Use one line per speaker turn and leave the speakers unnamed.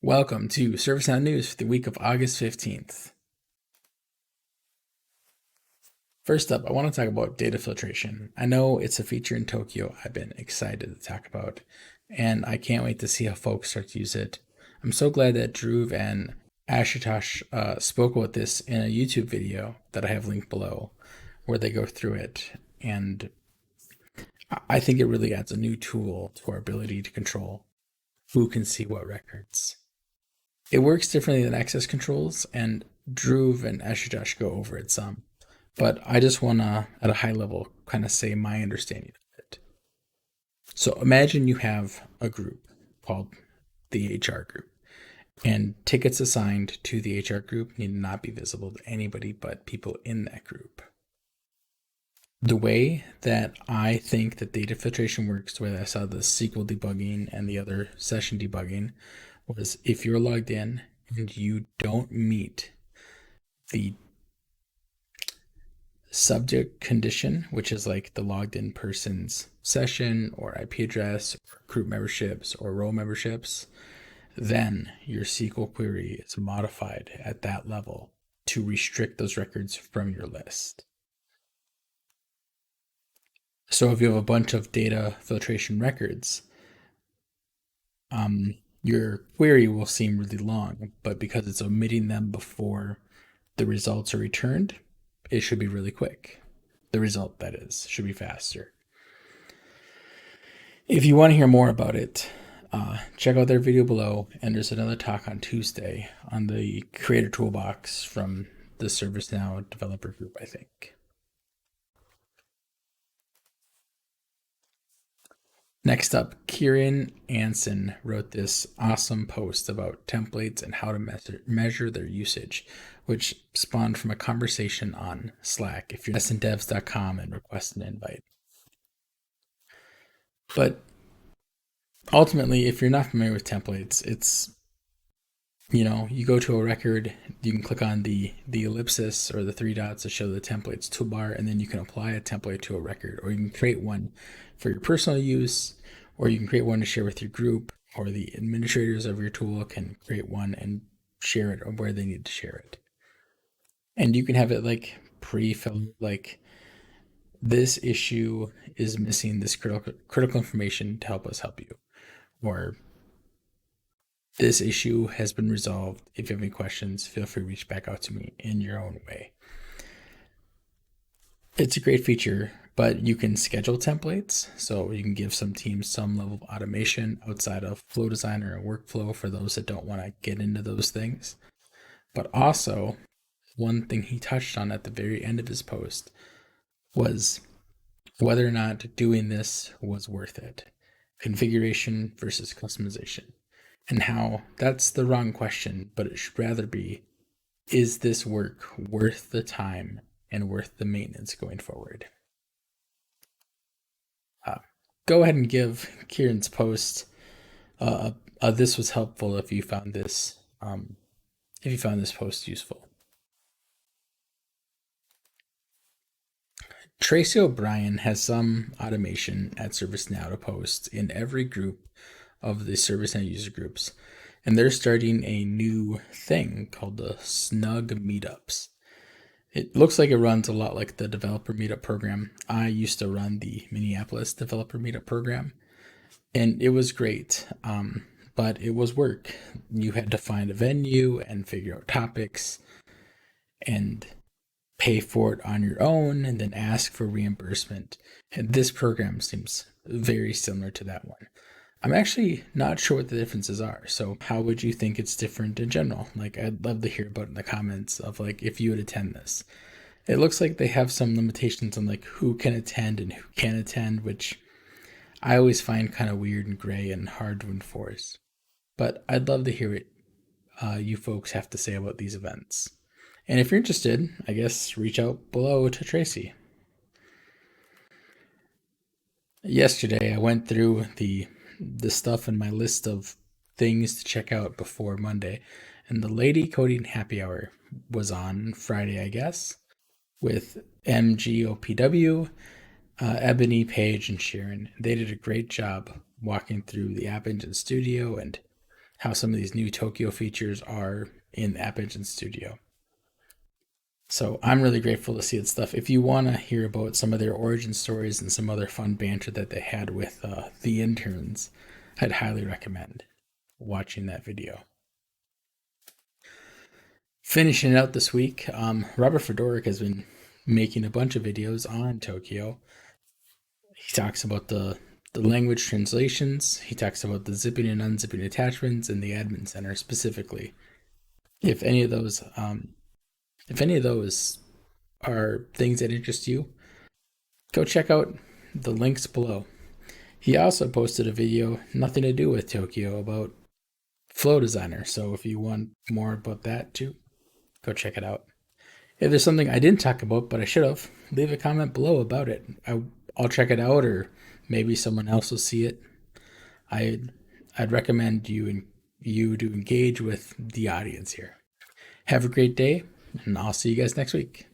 Welcome to ServiceNow News for the week of August 15th. First up, I want to talk about data filtration. I know it's a feature in Tokyo I've been excited to talk about, and I can't wait to see how folks start to use it. I'm so glad that Dhruv and Ashutosh spoke about this in a YouTube video that I have linked below, where they go through it, and I think it really adds a new tool to our ability to control who can see what records. It works differently than access controls, and Dhruv and Ashutosh go over it some. But I just want to, at a high level, kind of say my understanding of it. So imagine you have a group called the HR group, and tickets assigned to the HR group need not be visible to anybody but people in that group. The way that I think that data filtration works, the way that I saw the SQL debugging and the other session debugging, was if you're logged in and you don't meet the subject condition, which is like the logged in person's session or IP address or group memberships or role memberships, then your SQL query is modified at that level to restrict those records from your list. So if you have a bunch of data filtration records, your query will seem really long, but because it's omitting them before the results are returned, it should be really quick. The result, that is, should be faster. If you want to hear more about it, check out their video below, and there's another talk on Tuesday on the Creator Toolbox from the ServiceNow developer group, I think. Next up, Kieran Anson wrote this awesome post about templates and how to measure their usage, which spawned from a conversation on Slack. If you're lessondevs.com and request an invite. But ultimately, if you're not familiar with templates, it's, you go to a record, you can click on the ellipsis or the three dots to show the templates toolbar, and then you can apply a template to a record, or you can create one for your personal use, or you can create one to share with your group, or the administrators of your tool can create one and share it where they need to share it. And you can have it like pre-filled, like this issue is missing this critical information to help us help you, or this issue has been resolved. If you have any questions, feel free to reach back out to me in your own way. It's a great feature, but you can schedule templates. So you can give some teams some level of automation outside of Flow Designer or Workflow for those that don't want to get into those things. But also, one thing he touched on at the very end of his post was whether or not doing this was worth it. Configuration versus customization. And how that's the wrong question, but it should rather be, is this work worth the time and worth the maintenance going forward? Go ahead and give Kieran's post this was helpful if you found this post useful. Tracy O'Brien has some automation at ServiceNow to post in every group of the ServiceNow user groups, and they're starting a new thing called the Snug Meetups. It looks like it runs a lot like the developer meetup program. I used to run the Minneapolis developer meetup program, and it was great, but it was work. You had to find a venue and figure out topics and pay for it on your own and then ask for reimbursement. And this program seems very similar to that one. I'm actually not sure what the differences are. So how would you think it's different in general? Like, I'd love to hear about it in the comments of like if you would attend this. It looks like they have some limitations on like who can attend and who can't attend, which I always find kind of weird and gray and hard to enforce. But I'd love to hear what you folks have to say about these events. And if you're interested, I guess reach out below to Tracy. Yesterday, I went through the stuff in my list of things to check out before Monday, and the Lady Coding Happy Hour was on Friday, I guess, with MGOPW, Ebony, Paige, and Sharon. They did a great job walking through the App Engine Studio and how some of these new Tokyo features are in App Engine Studio. So I'm really grateful to see that stuff. If you want to hear about some of their origin stories and some other fun banter that they had with the interns, I'd highly recommend watching that video. Finishing it out this week, Robert Fedoruk has been making a bunch of videos on Tokyo. He talks about the language translations. He talks about the zipping and unzipping attachments and the admin center specifically. If any of those, if any of those are things that interest you, go check out the links below. He also posted a video, nothing to do with Tokyo, about Flow Designer. So if you want more about that too, go check it out. If there's something I didn't talk about, but I should have, leave a comment below about it. I'll check it out, or maybe someone else will see it. I'd recommend you to engage with the audience here. Have a great day, and I'll see you guys next week.